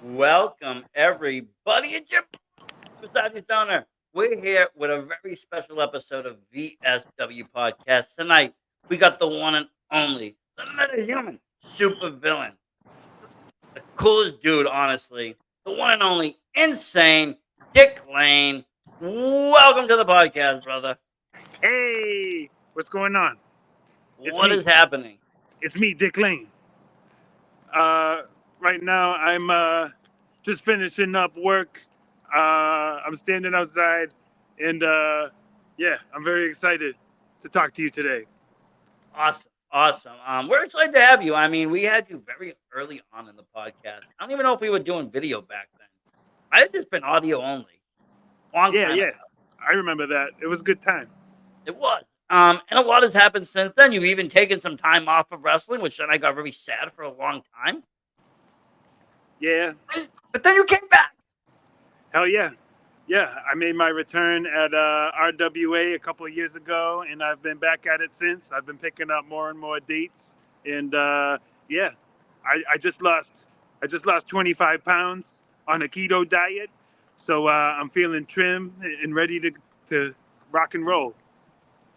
Welcome, everybody. It's your Versace Downer. We're here with a very special episode of VSW Podcast. Tonight, we got the one and only, the meta-human super villain, the coolest dude, honestly, the one and only insane Dick Lane. Welcome to the podcast, brother. Hey, what's going on? It's What me. is happening? It's me, Dick Lane. Uh, right now, I'm just finishing up work. I'm standing outside, and yeah, I'm very excited to talk to you today. Awesome. Awesome. We're excited to have you. I mean, we had you very early on in the podcast. I don't even know if we were doing video back then. I had just been audio only. Long Yeah, time yeah, ago. I remember that. It was a good time. It was. And a lot has happened since then. You've even taken some time off of wrestling, which then I got very sad for a long time. Yeah, But then you came back. hell yeah. Yeah, I made my return at RWA a couple of years ago, and I've been back at it since. I've been picking up more and more dates, and yeah, I just lost 25 pounds on a keto diet, so I'm feeling trim and ready to rock and roll.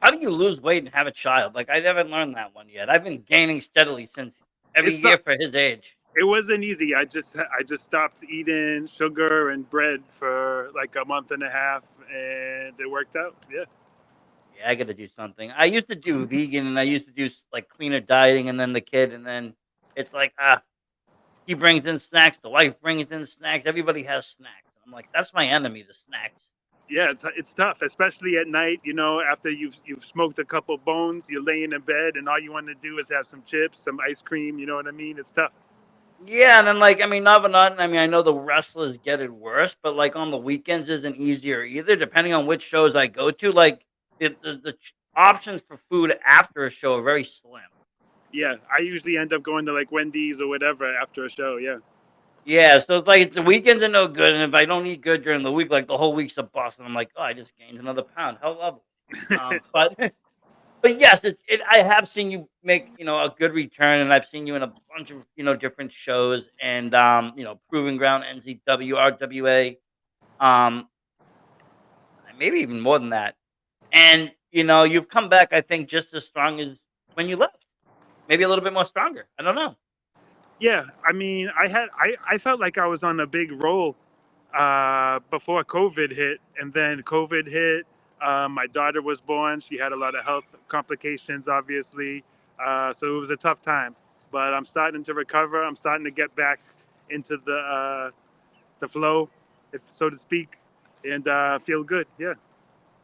How do you lose weight and have a child? Like, I haven't learned that one yet. I've been gaining steadily since every It's year for his age. it wasn't easy. I just stopped eating sugar and bread for like a month and a half, and it worked out. Yeah. Yeah, I got to do something. I used to do vegan and I used to do like cleaner dieting and then the kid. And then it's like, he brings in snacks. The wife brings in snacks. Everybody has snacks. I'm like, that's my enemy, the snacks. Yeah, it's tough, especially at night. You know, after you've smoked a couple bones, you're laying in bed, and all you want to do is have some chips, some ice cream. You know what I mean? It's tough. Yeah, and then like I mean, not for nothing. I mean, I know the wrestlers get it worse, but like on the weekends isn't easier either. Depending on which shows I go to, like the options for food after a show are very slim. Yeah, I usually end up going to like Wendy's or whatever after a show. Yeah, Yeah, so it's like the weekends are no good, and if I don't eat good during the week, like the whole week's a bust, and I'm like, oh, I just gained another pound. How lovely. But but yes, I have seen you make, a good return, and I've seen you in a bunch of, different shows and, Proving Ground, NCW, RWA, um, maybe even more than that. And, you've come back, I think, just as strong as when you left. Maybe a little bit more stronger. I don't know. yeah. I mean, I felt like I was on a big roll before COVID hit, and then COVID hit. My daughter was born. She had a lot of health complications, obviously. So it was a tough time. But I'm starting to recover. I'm starting to get back into the flow, if so to speak, and feel good. Yeah,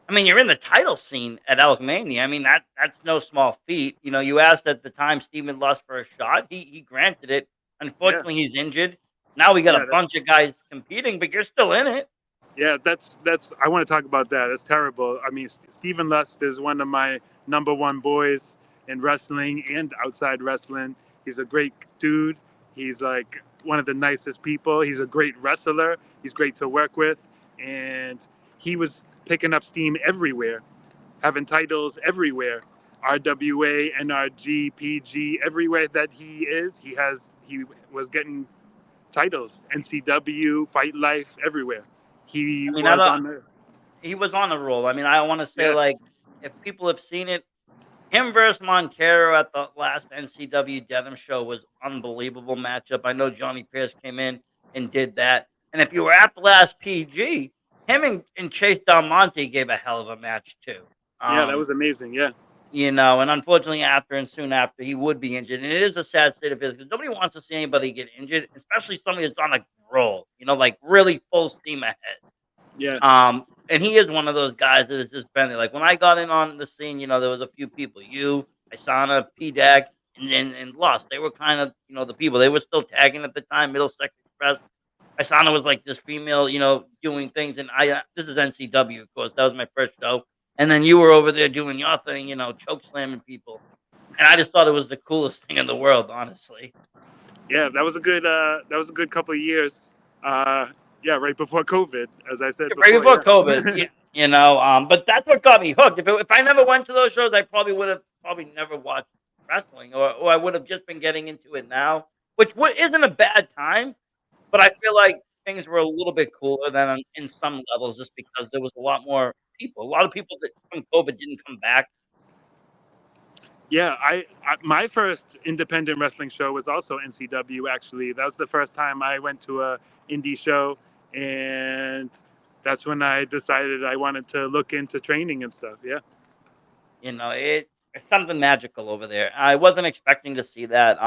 I mean, you're in the title scene at Alkmania. I mean, that's no small feat. You asked at the time Steven Lust for a shot. He granted it. yeah, Unfortunately, he's injured. Now we got a yeah. bunch of guys competing, but you're still in it. Yeah, that's. I want to talk about that. That's terrible. I mean, Stephen Lust is one of my number one boys in wrestling and outside wrestling. He's a great dude. He's like one of the nicest people. He's a great wrestler. He's great to work with, and he was picking up steam everywhere, having titles everywhere. RWA, NRG, PG, everywhere that he is, he was getting titles. NCW, Fight Life, everywhere. He I mean, I was don't. on the He was on the roll. I mean, I want to say yeah, like if people have seen it, him versus Montero at the last NCW Dedham show was unbelievable matchup. I know Johnny Pierce came in and did that. And if you were at the last PG, him and Chase Del Monte gave a hell of a match too. yeah, that Um, was amazing. Yeah, and unfortunately after and soon after he would be injured. And it is a sad state of affairs because nobody wants to see anybody get injured, especially somebody that's on a roll, like really full steam ahead. yeah, and he is one of those guys that has just been there. Like when I got in on the scene, there was a few people, you, Isana, P Deck, and Lust. They were kind of the people. They were still tagging at the time, Middlesex Express. Isana was like this female, doing things, and this is NCW, of course. That was my first show, and then you were over there doing your thing, choke slamming people, and I just thought it was the coolest thing in the world, honestly. Yeah, that was a good couple of years. Uh, yeah, right before COVID, as I said Right before. before COVID, Yeah. yeah, but that's what got me hooked. If I never went to those shows, I probably would have probably never watched wrestling, or I would have just been getting into it now, which isn't a bad time. But I feel like things were a little bit cooler than in some levels, just because there was a lot more people. A lot of people that from COVID didn't come back. Yeah, my first independent wrestling show was also NCW. Actually, that was the first time I went to a indie show, and that's when I decided I wanted to look into training and stuff. Yeah, It's something magical over there. I wasn't expecting to see that.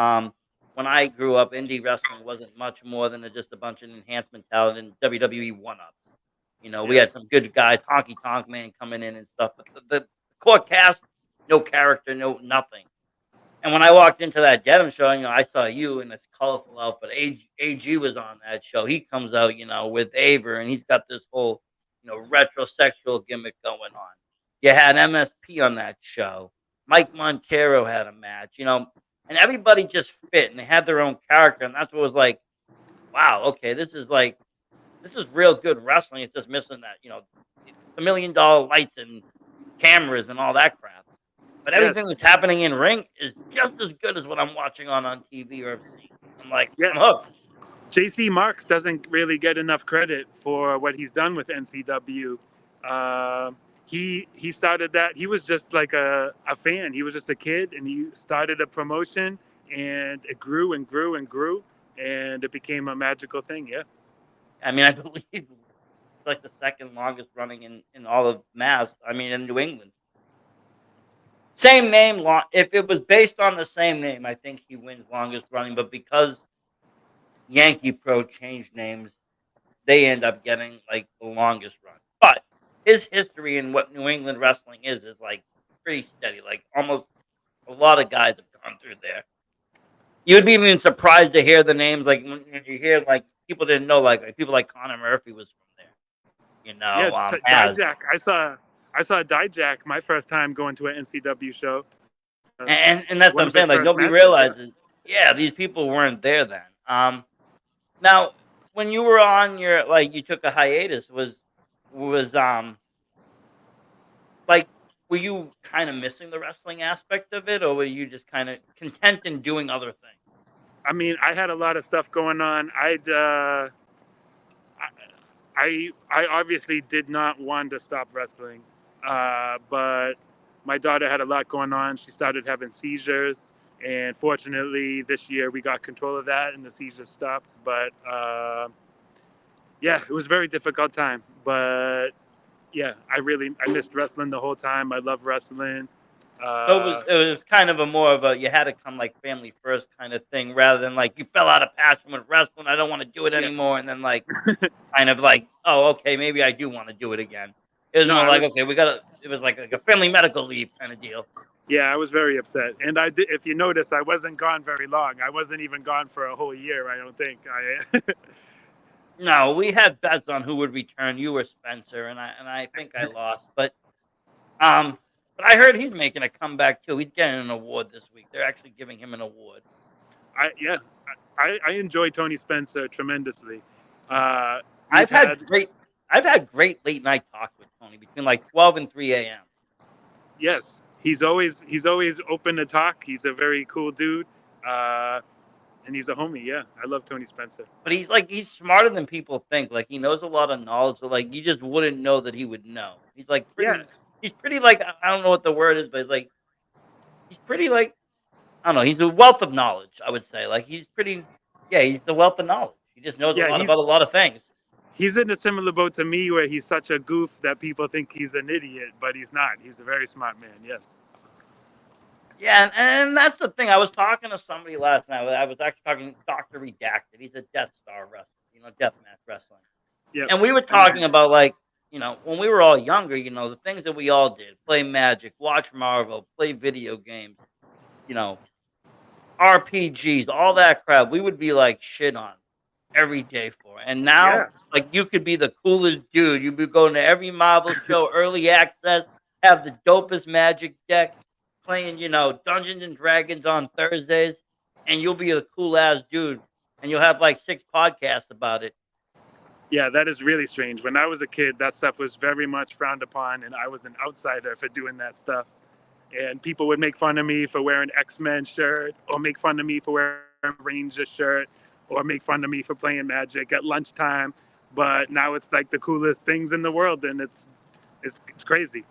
When I grew up, indie wrestling wasn't much more than just a bunch of enhancement talent and WWE one-ups. We yeah, had some good guys, Honky Tonk Man coming in and stuff, but the core cast, no character, no nothing. And when I walked into that Denim show, I saw you in this colorful outfit. AG was on that show. He comes out, with Aver, and he's got this whole, retrosexual gimmick going on. You had MSP on that show. Mike Montero had a match, and everybody just fit, and they had their own character, and that's what was like, wow, okay, this is real good wrestling. It's just missing that, the $1 million lights and cameras and all that crap. But yes, everything that's happening in ring is just as good as what I'm watching on TV or have seen. I'm like, yeah. I'm hooked. JC Marks doesn't really get enough credit for what he's done with NCW. He started that. He was just like a fan. He was just a kid, and he started a promotion, and it grew and grew and grew, and it became a magical thing. Yeah. I mean, I believe it's like the second longest running in all of Mass. I mean, in New England. Same name. If it was based on the same name, I think he wins longest running. But because Yankee Pro changed names, they end up getting like the longest run. But his history and what New England wrestling is like pretty steady. Like almost a lot of guys have gone through there. You'd be even surprised to hear the names, like when you hear like people didn't know, like people like Connor Murphy was from there. Yeah, Has Dijak. I saw Dijak my first time going to an NCW show. and that's what One I'm of his saying. Like first nobody matches. Yeah. realizes. Yeah, these people weren't there then. Now when you were on your like you took a hiatus, was like were you kind of missing the wrestling aspect of it, or were you just kind of content in doing other things? I mean, I had a lot of stuff going on. I obviously did not want to stop wrestling, but my daughter had a lot going on. She started having seizures, and fortunately, this year we got control of that, and the seizures stopped. But yeah, it was a very difficult time. But yeah, I missed wrestling the whole time. I love wrestling. So Uh, it was kind of a more of a you had to come like family first kind of thing rather than like you fell out of passion with wrestling. I don't want to do it yeah, anymore, and then like kind of like oh okay maybe I do want to do it again. It was no, more I like was okay we got to. It was like a family medical leave kind of deal. yeah, I was very upset. And I did, if you notice, I wasn't gone very long. I wasn't even gone for a whole year. I don't think. No, we had bets on who would return. You or Spencer, and I think I lost, but I heard he's making a comeback too. He's getting an award this week. They're actually giving him an award. Yeah, I enjoy Tony Spencer tremendously. We've I've had had great I've had great late night talks with Tony between like 12 and 3 a.m. yes, he's always open to talk. He's a very cool dude, uh, and he's a homie. Yeah, I love Tony Spencer. But he's smarter than people think. Like he knows a lot of knowledge. So like you just wouldn't know that he would know. He's like Yeah, pretty like I don't know what the word is, but it's like he's pretty like I don't know. He's a wealth of knowledge. I would say like he's pretty. Yeah, he's the wealth of knowledge. He just knows a yeah, lot about a lot of things. he's in a similar boat to me where he's such a goof that people think he's an idiot, but he's not. He's a very smart man. Yes. Yeah, and that's the thing. I was talking to somebody last night. I was actually talking to Doctor Redacted. He's a Death Star wrestler, deathmatch wrestling. Yep. And we were I know. talking about like when we were all younger, the things that we all did, play Magic, watch Marvel, play video games, you know, RPGs, all that crap, we would be like shit on every day for it. And now, Yeah, like, you could be the coolest dude. You'd be going to every Marvel show, early access, have the dopest Magic deck, playing, Dungeons and Dragons on Thursdays, and you'll be a cool ass dude, and you'll have like 6 podcasts about it. yeah, that is really strange. When I was a kid, that stuff was very much frowned upon, and I was an outsider for doing that stuff. And people would make fun of me for wearing X-Men shirt, or make fun of me for wearing Ranger shirt, or make fun of me for playing Magic at lunchtime. But now it's like the coolest things in the world, and it's crazy.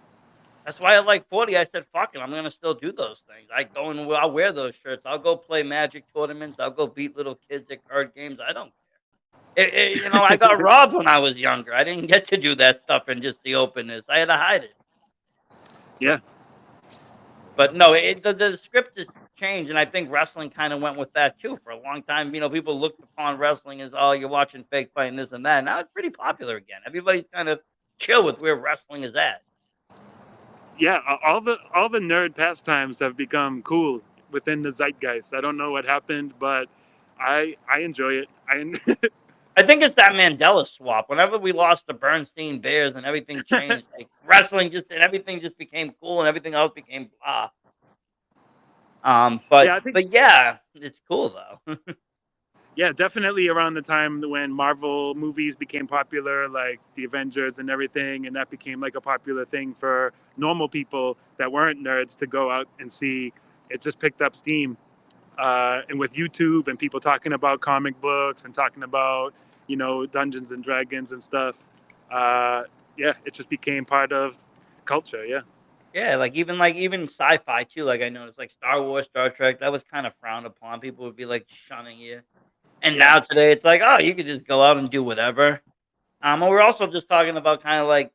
That's why at like 40, I said, "Fuck it, I'm gonna still do those things." I go and I'll wear those shirts. I'll go play Magic tournaments. I'll go beat little kids at card games. I don't. I got robbed when I was younger. I didn't get to do that stuff in just the openness. I had to hide it. Yeah, But no, the script has changed, and I think wrestling kind of went with that too. For a long time, people looked upon wrestling as, oh, you're watching fake fighting this and that. Now it's pretty popular again. Everybody's kind of chill with where wrestling is at. yeah. All the nerd pastimes have become cool within the zeitgeist. I don't know what happened, but I enjoy it. I think it's that Mandela swap. Whenever we lost the Bernstein Bears and everything changed, like wrestling and everything just became cool and everything else became blah. Yeah, But I think but yeah, it's cool though. yeah, definitely around the time when Marvel movies became popular, like the Avengers and everything, and that became like a popular thing for normal people that weren't nerds to go out and see. It just picked up steam, and with YouTube and people talking about comic books and talking about Dungeons and Dragons and stuff. Uh, yeah, it just became part of culture. Yeah, Yeah, like even sci-fi too. Like I noticed, like Star Wars, Star Trek, that was kind of frowned upon. People would be like shunning you. And yeah, now today, it's like, oh, you could just go out and do whatever. And we're also just talking about kind of like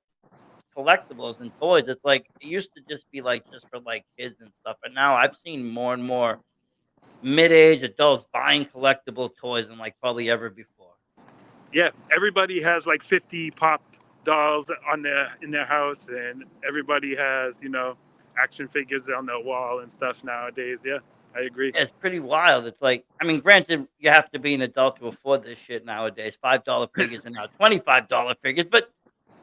collectibles and toys. It's like it used to just be like just for like kids and stuff, but now I've seen more and more mid-age adults buying collectible toys than like probably ever before. yeah. Everybody has like 50 pop dolls on their in their house, and everybody has action figures on their wall and stuff nowadays. Yeah, I agree. Yeah, it's pretty wild. It's like, I mean, granted, you have to be an adult to afford this shit nowadays. $5 figures are now $25 figures, but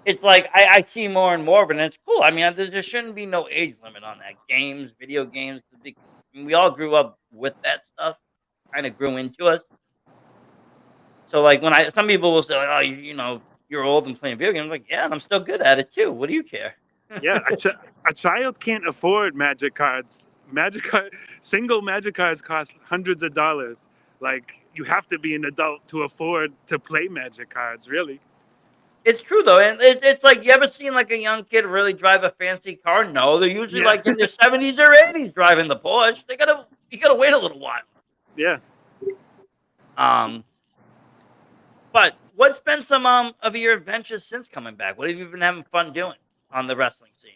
it's like I see more and more of it, and it's cool. I mean, there shouldn't be no age limit on that. Games, video games, I mean, we all grew up with that stuff, kind of grew into us. So, like, when some people will say, like, "Oh, you're old and playing video games." I'm like, yeah, and I'm still good at it too. What do you care? Yeah, a child can't afford magic cards. Single magic cards cost hundreds of dollars. Like you have to be an adult to afford to play magic cards. Really? It's true though, and it's like, you ever seen like a young kid really drive a fancy car? No, they're usually Yeah, like in their 70s or 80s driving the Porsche. You gotta wait a little while. yeah. Um, but what's been some of your adventures since coming back? What have you been having fun doing on the wrestling scene?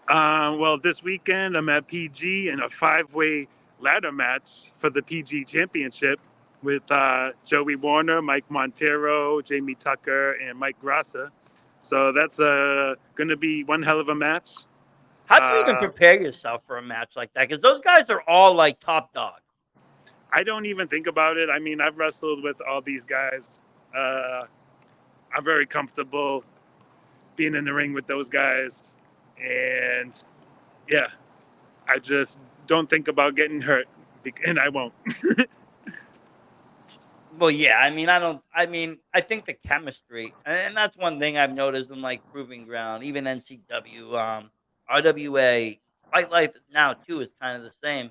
Well, this weekend I'm at PG in a five-way ladder match for the PG Championship with Joey Warner, Mike Montero, Jamie Tucker, and Mike Grassa. So that's going to be one hell of a match. How'd you even Uh, prepare yourself for a match like that? Because those guys are all like top dog. I don't even think about it. I mean, I've wrestled with all these guys. Uh, I'm very comfortable being in the ring with those guys. And yeah, I just don't think about getting hurt, and I won't. Well, yeah, I mean, I think the chemistry, and that's one thing I've noticed in like Proving Ground, even NCW, RWA, Fight Life now too is kind of the same,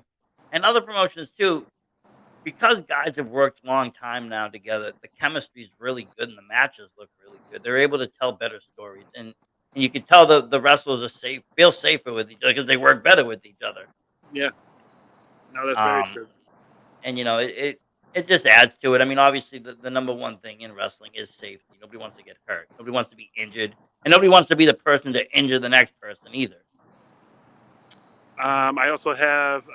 and other promotions too. Because guys have worked long time now together, the chemistry is really good, and the matches look really good. They're able to tell better stories, and you can tell the wrestlers feel safer with each other because they work better with each other. Yeah, no, that's very Um, true. And it just adds to it. I mean, obviously, the number one thing in wrestling is safety. Nobody wants to get hurt. Nobody wants to be injured, and nobody wants to be the person to injure the next person either. I also have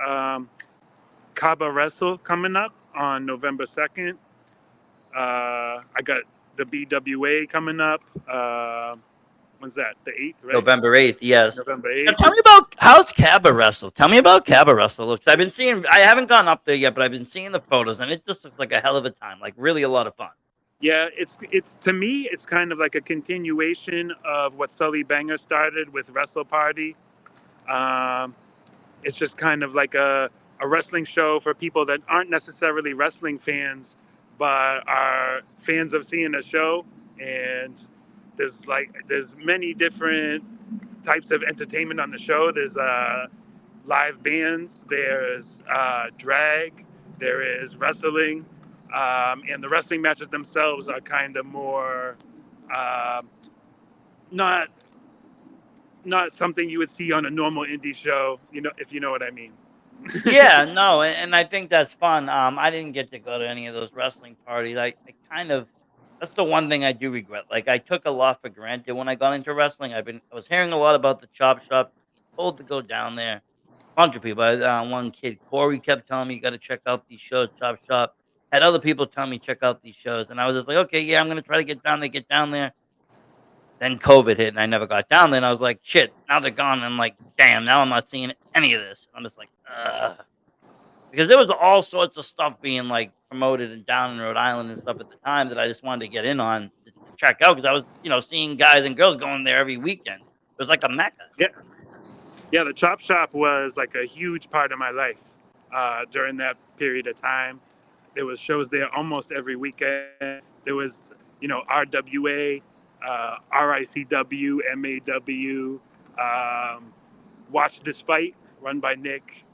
Kaba Wrestle coming up on November 2nd. I got the BWA coming up. When's that? The 8th, right? November 8th, yes. November Now 8th. tell me about how's Caba Wrestle? Tell me about Caba Wrestle. Looks I've been seeing I haven't gone up there yet, but I've been seeing the photos and it just looks like a hell of a time. Like really a lot of fun. Yeah, it's to me, it's kind of like a continuation of what Sully Banger started with Wrestle Party. Um, it's just kind of like a wrestling show for people that aren't necessarily wrestling fans, but are fans of seeing a show. And there's many different types of entertainment on the show. There's live bands, there's drag, there is wrestling, and the wrestling matches themselves are kind of more uh, not not something you would see on a normal indie show. You know, if you know what I mean. Yeah, no, and I think that's fun. I didn't get to go to any of those wrestling parties. I kind of that's the one thing I do regret. Like I took a lot for granted when I got into wrestling. I was hearing a lot about the chop shop, being told to go down there. Bunch of people. One kid, Corey, kept telling me you got to check out these shows. Chop shop had other people tell me check out these shows, and I was just like, okay, yeah, I'm gonna try to get down there. Get down there. Then COVID hit, and I never got down there. And I was like, shit, now they're gone. And I'm like, damn, now I'm not seeing any of this. I'm just like, ugh. Because there was all sorts of stuff being, like, promoted and down in Rhode Island and stuff at the time that I just wanted to get in on to check out because I was, seeing guys and girls going there every weekend. It was like a mecca. Yeah, yeah. The Chop Shop was like a huge part of my life during that period of time. There was shows there almost every weekend. There was, RWA, RICW, MAW, um, Watch This Fight, run by Nick.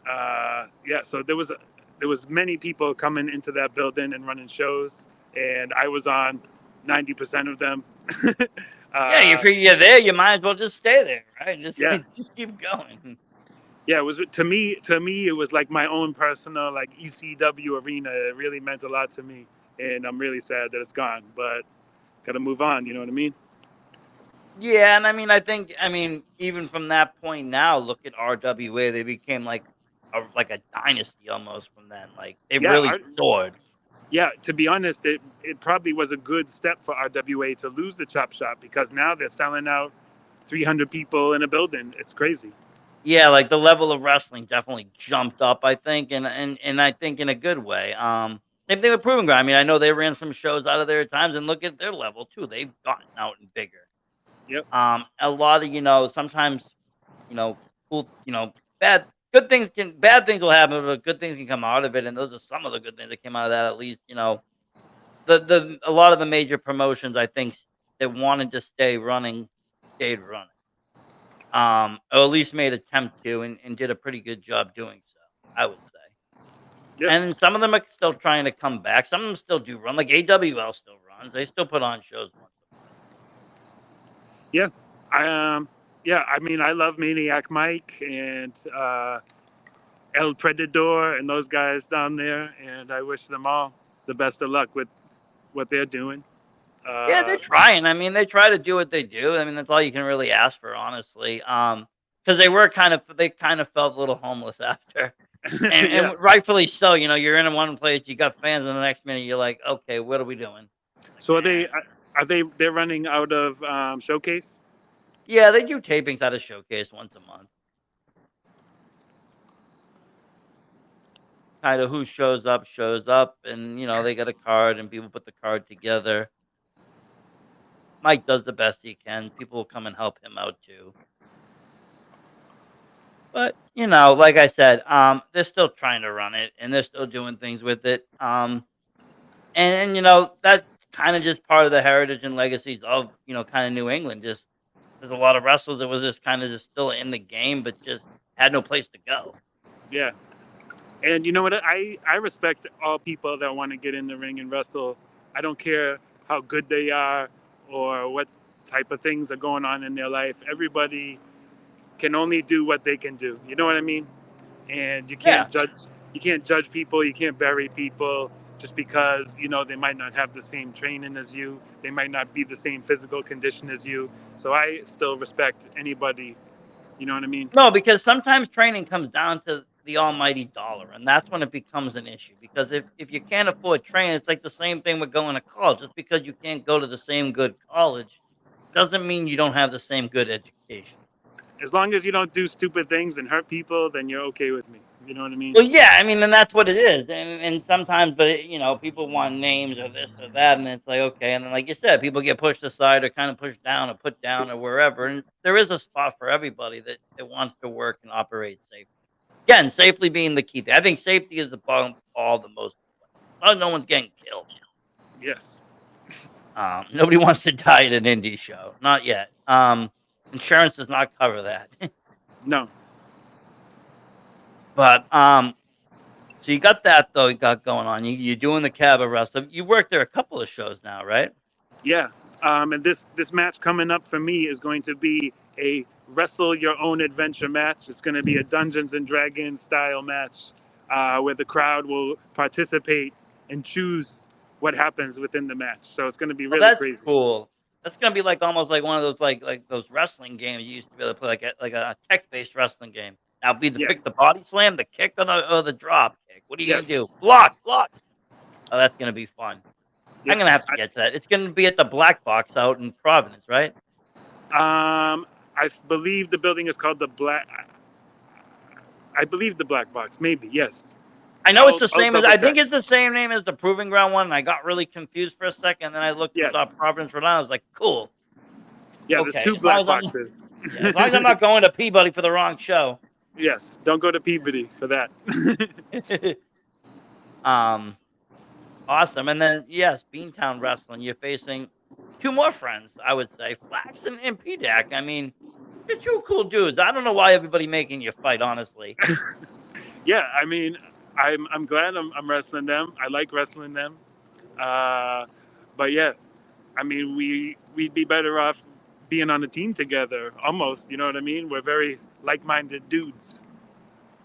Yeah, so there was many people coming into that building and running shows, and I was on 90% of them. Yeah, you uh, figure you're there, you might as well just stay there, right? Just yeah, just keep going. yeah. It was to me it was like my own personal like ECW arena. It really meant a lot to me, and I'm really sad that it's gone. But gotta move on. You know what I mean? Yeah, and I mean, even from that point now, look at RWA, they became like a dynasty almost from then, like, they've Yeah, really soared. yeah. To be honest, it probably was a good step for RWA to lose the Chop Shop because now they're selling out 300 people in a building. It's crazy. Yeah, like, the level of wrestling definitely jumped up, I think, and I think in a good way. Same thing with Proven Ground. I mean, I know they ran some shows out of there at times, and look at their level too. They've gotten out and bigger. Yep. A lot of sometimes, you know, cool, bad good things can bad things will happen, but good things can come out of it, and those are some of the good things that came out of that. At least, the a lot of the major promotions I think that wanted to stay running stayed running. Or at least made attempt to and did a pretty good job doing so, I would say. Yep. And then some of them are still trying to come back. Some of them still do run, like AWL still runs. They still put on shows once a month. Yeah. Yeah. I mean, I love Maniac Mike and El Predador and those guys down there, and I wish them all the best of luck with what they're doing. Yeah, they're Uh, trying. I mean, they try to do what they do. I mean, that's all you can really ask for, honestly. Because they kind of felt a little homeless after, yeah. and rightfully so. You're in one place, you got fans, and the next minute you're like, okay, what are we doing? Like, So they're running out of showcase? yeah, they do tapings at a showcase once a month. Kind of who shows up, and they got a card, and people put the card together. Mike does the best he can. People will come and help him out too. But like I said, they're still trying to run it, and they're still doing things with it. And that's kind of just part of the heritage and legacies of kind of New England. Just there's a lot of wrestlers that was just kind of just still in the game, but just had no place to go. Yeah. And you know what? I respect all people that want to get in the ring and wrestle. I don't care how good they are or what type of things are going on in their life. Everybody can only do what they can do. You know what I mean? And Yeah. you can't judge people, you can't bury people just because, they might not have the same training as you. They might not be the same physical condition as you. So I still respect anybody, you know what I mean? No, because sometimes training comes down to the almighty dollar, and that's when it becomes an issue. Because if you can't afford training, it's like the same thing with going to college. Just because you can't go to the same good college doesn't mean you don't have the same good education. As long as you don't do stupid things and hurt people, then you're okay with me. You know what I mean? Well, yeah, I mean, and that's what it is, and sometimes, but people want names or this or that, and it's like okay, and then like you said, people get pushed aside or kind of pushed down or put down or wherever, and there is a spot for everybody that wants to work and operate safely. Again, safely being the key thing. I think safety is above all the most. No one's getting killed. Yes. Nobody wants to die at an indie show, not yet. Insurance does not cover that. No. But so you got that though. You got going on. You're doing the cab arrest. You worked there a couple of shows now, right? Yeah. And this match coming up for me is going to be a wrestle your own adventure match. It's going to be a Dungeons and Dragons style match where the crowd will participate and choose what happens within the match. So it's going to be Well, really that's crazy. cool. That's gonna be like almost like one of those like those wrestling games you used to be able to play, like a text based wrestling game. Now, be the pick the Yes. body slam, the kick, or the drop kick. What are you gonna Yes. do? Block, block. Oh, that's gonna be fun. I'm gonna Yes. have to get to that. It's gonna be at the Black Box out in Providence, right? I believe the building is called the Black. I believe the Black Box. Maybe. Yes. I know it's the I'll same as double I check. think it's the same name as the Proving Ground one, and I got really confused for a second. Then I looked and saw Yes. Providence, Rhode Island. I was like, cool. Yeah. There's Okay, two as long Black as I'm Boxes. yeah, as long as I'm not going to Peabody for the wrong show. Yes. Don't go to Peabody for that. um, awesome. And then yes, Beantown Wrestling. You're facing two more friends, I would say, Flax and PDAC. I mean, you're two cool dudes. I don't know why everybody making you fight, honestly. Yeah. I mean, I'm glad I'm wrestling them. I like wrestling them. Uh, but yeah, I mean, we'd be better off being on a team together. Almost. You know what I mean? We're very like-minded dudes.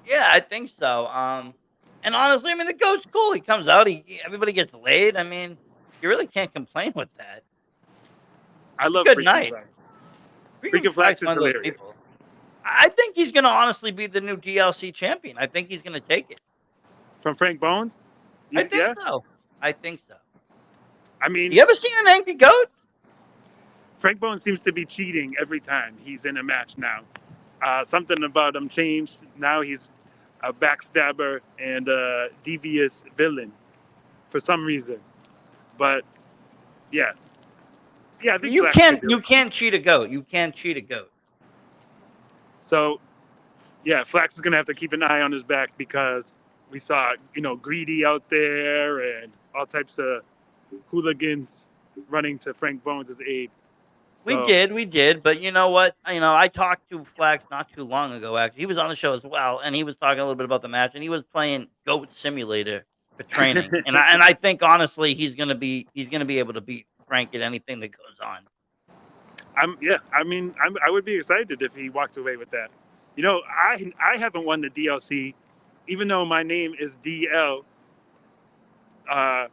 Yeah, I think so. And honestly, I mean, the goat's cool. He comes out, everybody gets laid. I mean, you really can't complain with that. I It's a love good Freaking night. Flags. Freaking Freaking Flax, Flags is one of those people. hilarious. I think he's gonna honestly be the new DLC champion. I think he's gonna take it. From Frank Bones. I think Yeah. so. I think so. I mean, You ever seen an angry goat? Frank Bones seems to be cheating every time he's in a match now. Something about him changed. Now he's a backstabber and a devious villain for some reason. But yeah, yeah, I think You Flax can can't. do You it. can't cheat a goat. You can't cheat a goat. So yeah, Flax is gonna have to keep an eye on his back because we saw Greedy out there and all types of hooligans running to Frank Bones' aid. So We did, but you know what? I talked to Flax not too long ago. Actually, he was on the show as well, and he was talking a little bit about the match, and he was playing Goat Simulator for training. And I think honestly, he's gonna be able to beat Frank at anything that goes on. I mean, I would be excited if he walked away with that. I haven't won the DLC, even though my name is DL. Uh,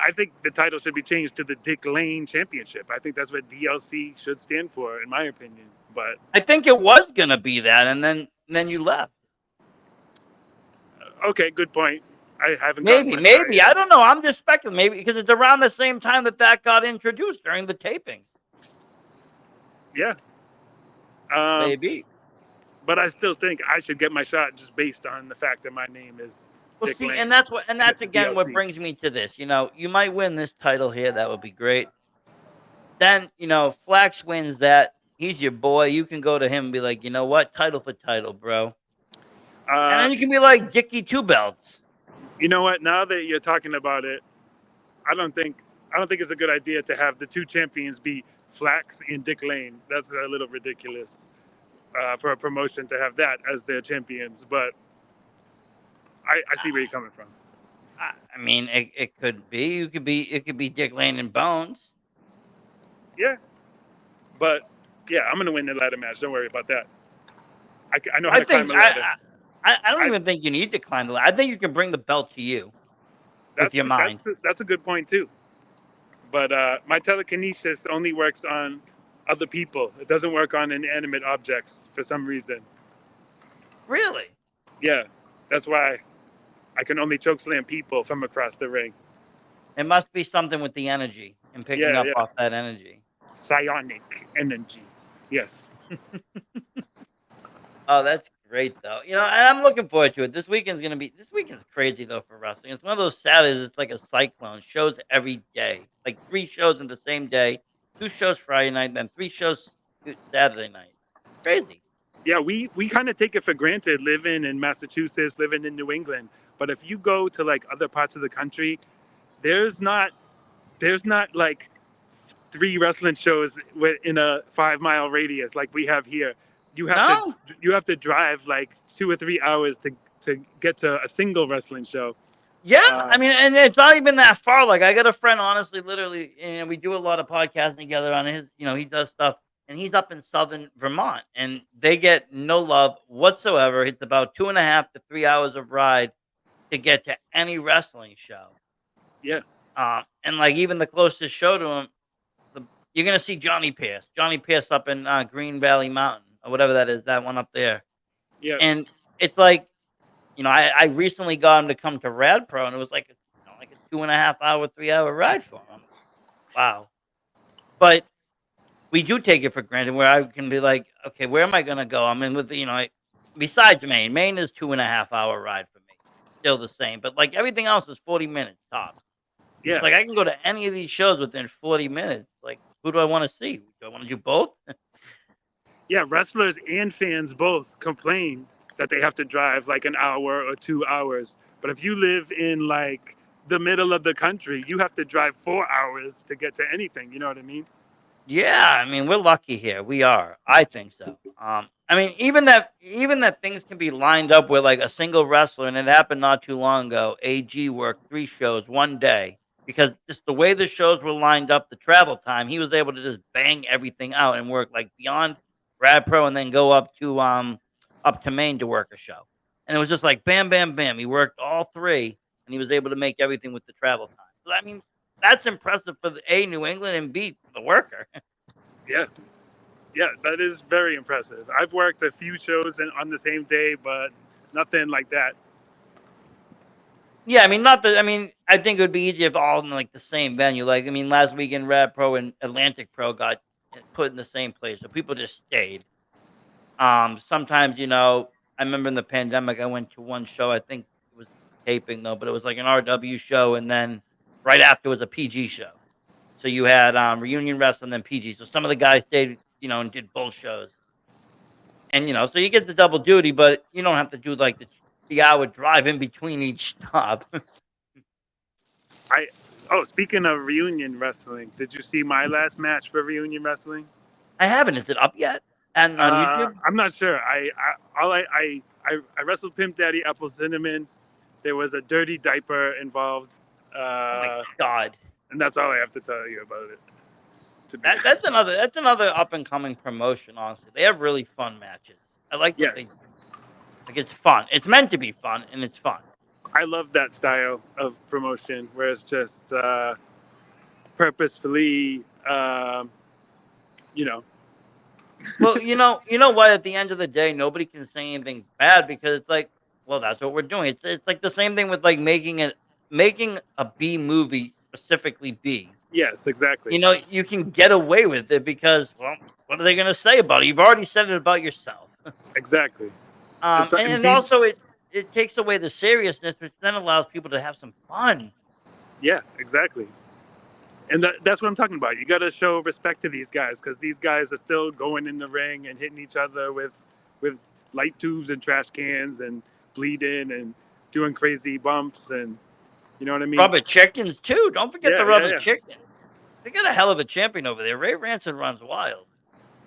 I think the title should be changed to the Dick Lane Championship. I think that's what DLC should stand for, in my opinion. But I think it was gonna be that, and then you left. okay, good point. I haven't gotten Maybe, my shot maybe. yet. I don't know. I'm just speculating. Maybe because it's around the same time that got introduced during the tapings. Yeah, um, Maybe. but I still think I should get my shot just based on the fact that my name is Well, Dick see, and Lane and that's it's a again what DLC. brings me to this. You might win this title here. That would be great. Then, Flax wins that. He's your boy. You can go to him and be like, you know what? Title for title, bro. And Uh, then you can be like Dickie Two Belts. you know what? Now that you're talking about it, I don't think I don't think it's a good idea to have the two champions be Flax and Dick Lane. That's a little ridiculous for a promotion to have that as their champions. But I see where you're coming from. I mean, it could be. It could be Dick Lane and Bones. Yeah, but yeah, I'm gonna win the ladder match. Don't worry about that. I know how I to climb think a ladder. I don't I even think you need to climb the ladder. I think you can bring the belt to you with your mind. that's a good point too. But my telekinesis only works on other people. It doesn't work on inanimate objects for some reason. Really? Yeah, that's why I can only chokeslam people from across the ring. It must be something with the energy and picking Yeah, up yeah. off that energy. psionic energy. Yes. Oh, that's great though. You know, and I'm looking forward to it. This weekend's crazy though for wrestling. It's one of those Saturdays. It's like a cyclone. Shows every day, like 3 shows in the same day. 2 shows Friday night, then 3 shows Saturday night. Crazy. Yeah, we kind of take it for granted living in Massachusetts, living in New England. But if you go to like other parts of the country, there's not there's not like 3 wrestling shows in a 5 mile radius like we have here. You have to No. you have to drive like 2 or 3 hours to get to a single wrestling show. Yeah, Uh, I mean, and it's not even that far. Like, I got a friend, honestly, literally, and we do a lot of podcasting together on his. He does stuff, and he's up in southern Vermont, and they get no love whatsoever. It's about 2.5 to 3 hours of ride to get to any wrestling show. yeah, And like even the closest show to him, you're gonna see Johnny Pierce. Johnny Pierce up in Green Valley Mountain or whatever that is, that one up there, yeah, and it's like. I recently got him to come to Rad Pro, and it was like like a 2.5 hour, 3 hour ride for him. I'm like, wow. But we do take it for granted where I can be like, okay, where am I gonna go? I'm in with besides Maine. Maine is 2.5 hour ride for me. Still the same. But like everything else is 40 minutes tops. It's yeah, like I can go to any of these shows within 40 minutes. Like, who do I want to see? Do I want to do both? yeah. Wrestlers and fans both complain that they have to drive like an hour or 2 hours. But if you live in like the middle of the country, you have to drive 4 hours to get to anything. You know what I mean? Yeah, I mean, we're lucky here. We are. I think so. I mean, even that things can be lined up with like a single wrestler, and it happened not too long ago. AG worked 3 shows one day because just the way the shows were lined up, the travel time, he was able to just bang everything out and work like beyond Rad Pro, and then go up to Maine to work a show. And it was just like bam, bam, bam. He worked all three, and he was able to make everything with the travel time. So I mean, that's impressive for the A, New England, and B, for the worker. Yeah, yeah. That is very impressive. I've worked a few shows on the same day, but nothing like that. Yeah, I mean, not that. I mean, I think it would be easier if all in like the same venue. Like, I mean, last weekend, Rad Pro and Atlantic Pro got put in the same place, so people just stayed. Sometimes, I remember in the pandemic, I went to one show. I think it was taping though, but it was like an RW show, and then right after was a PG show. So you had reunion wrestling, then PG. So some of the guys stayed, and did both shows. And, so you get the double duty, but you don't have to do like the hour drive in between each stop. I Oh, speaking of reunion wrestling, did you see my last match for reunion wrestling? I haven't. Is it up yet? And on YouTube? I'm not sure. I wrestled Pimp Daddy Apple Cinnamon. There was a dirty diaper involved, Oh my uh, god. and that's all I have to tell you about it. To be That's another up and coming promotion, honestly. They have really fun matches. I like what they yes, do. Like, it's fun. It's meant to be fun, and it's fun. I love that style of promotion where it's just purposefully, you know, Well, you know what? At the end of the day, nobody can say anything bad because it's like, well, that's what we're doing. It's like the same thing with like making a B movie, specifically B. yes, exactly, You can get away with it because, well, what are they going to say about it? You've already said it about yourself. exactly. Um, So, and, and and also it takes away the seriousness, which then allows people to have some fun. yeah, exactly. And that's what I'm talking about. You got to show respect to these guys because these guys are still going in the ring and hitting each other with light tubes and trash cans and bleeding and doing crazy bumps and you know what I mean? Rubber chickens too. Don't forget the Yeah, yeah, rubber yeah, chickens. They got a hell of a champion over there. Ray Ranson runs wild.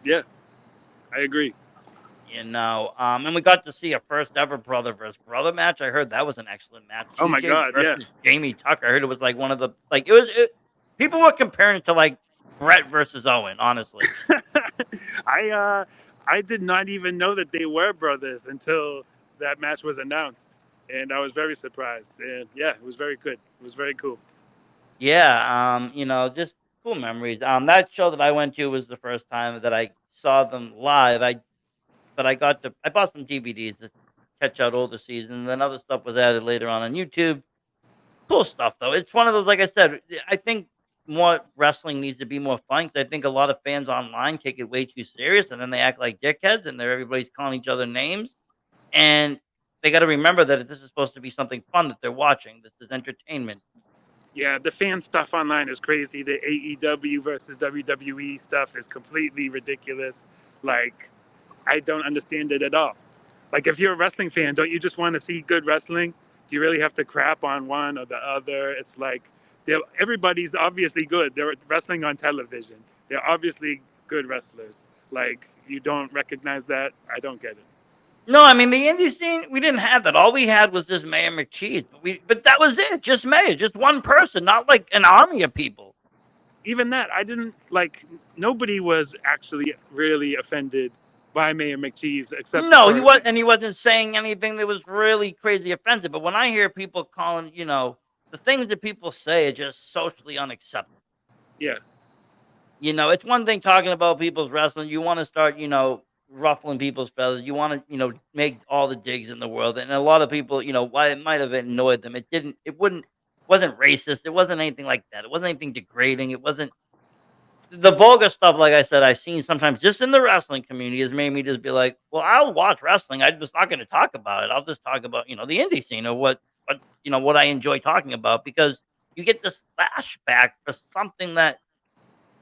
yeah. I agree. And we got to see a first ever brother versus brother match. I heard that was an excellent match. Oh my TJ God, yeah. versus Jamie Tucker. I heard it was like one of the like it was. People were comparing it to like Brett versus Owen. Honestly, I I did not even know that they were brothers until that match was announced, and I was very surprised. And yeah, it was very good. It was very cool. yeah. Just cool memories. That show that I went to was the first time that I saw them live. I bought some DVDs to catch out older seasons, and then other stuff was added later on YouTube. Cool stuff though. It's one of those, like I said, I think more wrestling needs to be more fun, 'cause I think a lot of fans online take it way too serious, and then they act like dickheads, and everybody's calling each other names, and they gotta remember that this is supposed to be something fun that they're watching. This is entertainment. Yeah, the fan stuff online is crazy. The AEW versus WWE stuff is completely ridiculous. Like, I don't understand it at all. Like, if you're a wrestling fan, don't you just want to see good wrestling? Do you really have to crap on one or the other? It's like everybody's obviously good. They're wrestling on television. They're obviously good wrestlers. Like, you don't recognize that? I don't get it. No, I mean, the indie scene, we didn't have that. All we had was this Mayor McCheese, but that was it, just Mayor, just one person, not like an army of people. Even that, I didn't like. Nobody was actually really offended by Mayor McCheese except No, he for was and he wasn't saying anything that was really crazy offensive, but when I hear people calling, the things that people say are just socially unacceptable. yeah, It's one thing talking about people's wrestling. You want to start, ruffling people's feathers. You want to, make all the digs in the world. And a lot of people, why it might have annoyed them. Wasn't racist. It wasn't anything like that. It wasn't anything degrading. It wasn't the vulgar stuff. Like I said, I've seen sometimes just in the wrestling community has made me just be like, well, I'll watch wrestling. I'm just not going to talk about it. I'll just talk about, the indie scene or what I enjoy talking about because you get this flashback for something that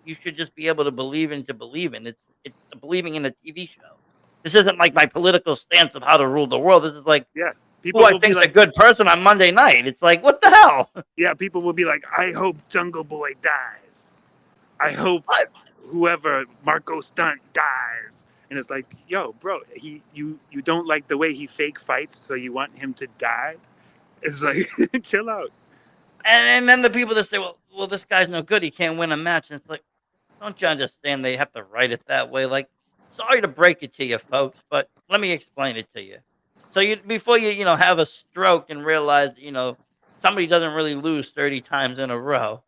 you should just be able to believe in to believe in. It's believing in a TV show. This isn't like my political stance of how to rule the world. This is like yeah. who People I will be think's a like, good person on Monday night. It's like what the hell? yeah, people will be like, I hope Jungle Boy dies. I hope What? whoever Marco Stunt dies. And it's like, yo, bro, you don't like the way he fake fights, so you want him to die? It's like, chill out. And then the people that say, well, this guy's no good. He can't win a match. And it's like, don't you understand? They have to write it that way. Like, sorry to break it to you, folks, but let me explain it to you. So before you have a stroke and realize somebody doesn't really lose 30 times in a row.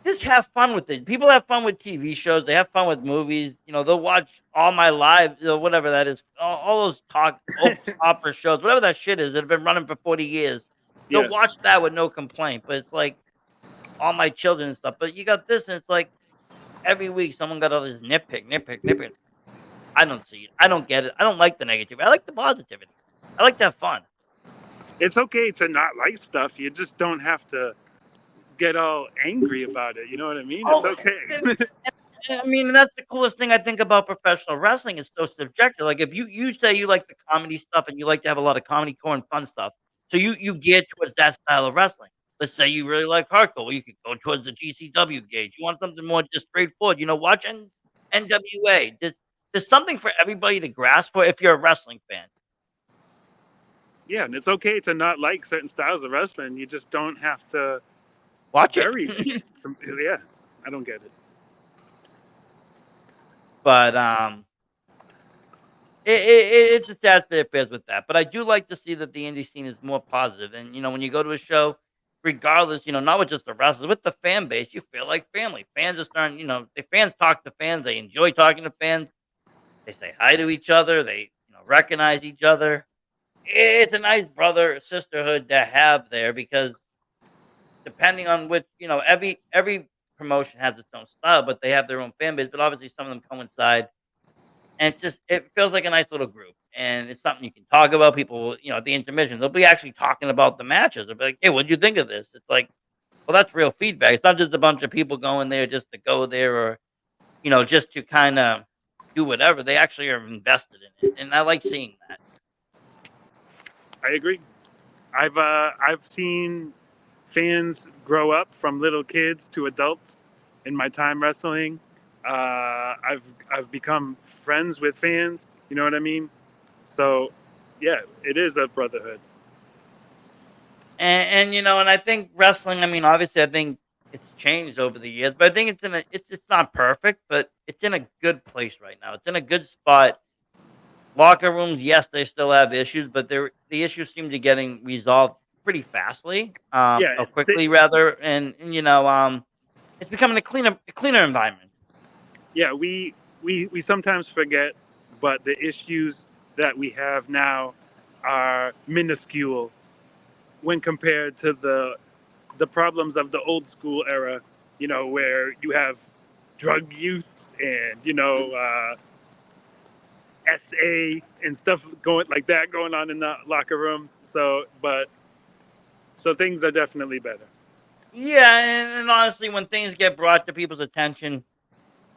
Just have fun with it. People have fun with TV shows. They have fun with movies. They'll watch All My Live, whatever that is. All those opera shows, whatever that shit is that have been running for 40 years. They'll Yeah, watch that with no complaint. But it's like All My Children and stuff. But you got this, and it's like every week someone got all this nitpick, nitpick, nitpick. I don't see it. I don't get it. I don't like the negativity. I like the positivity. I like to have fun. it's okay to not like stuff. You just don't have to get all angry about it. You know what I mean? It's Oh, okay. I mean, that's the coolest thing I think about professional wrestling. It's so subjective. Like if you say you like the comedy stuff and you like to have a lot of comedy core and fun stuff, so you gear towards that style of wrestling. Let's say you really like hardcore, well, you could go towards the GCW gauge. You want something more just straightforward, watch NWA. There's something for everybody to grasp for if you're a wrestling fan. Yeah, and it's okay to not like certain styles of wrestling. You just don't have to Watch it. bury it. Yeah, I don't get it. But it's a sad state of affairs with that, but I do like to see that the indie scene is more positive. And when you go to a show, regardless, not with just the wrestlers, with the fan base, you feel like family. Fans are starting, the fans talk to fans. They enjoy talking to fans. They say hi to each other. They recognize each other. It's a nice brother sisterhood to have there because depending on which, every promotion has its own style, but they have their own fan base. But obviously, some of them coincide and it feels like a nice little group, and it's something you can talk about. People will, at the intermission, they'll be actually talking about the matches. They'll be like, "Hey, what'd you think of this?" It's like, well, that's real feedback. It's not just a bunch of people going there just to go there or, just to kind of do whatever. They actually are invested in it, and I like seeing that. I agree. I've seen fans grow up from little kids to adults in my time wrestling. I've become friends with fans. You know what I mean? So, yeah, it is a brotherhood. And I think wrestling. I mean, obviously, I think it's changed over the years, but I think it's not perfect, but it's in a good place right now. It's in a good spot. Locker rooms, yes, they still have issues, but the issues seem to getting resolved pretty fastly, Yeah, or quickly rather, and it's becoming a cleaner environment. yeah. We sometimes forget, but the issues that we have now are minuscule when compared to the the problems of the old school era, where you have drug use and SA and stuff going like that going on in the locker rooms. So things are definitely better. Yeah, and honestly, when things get brought to people's attention,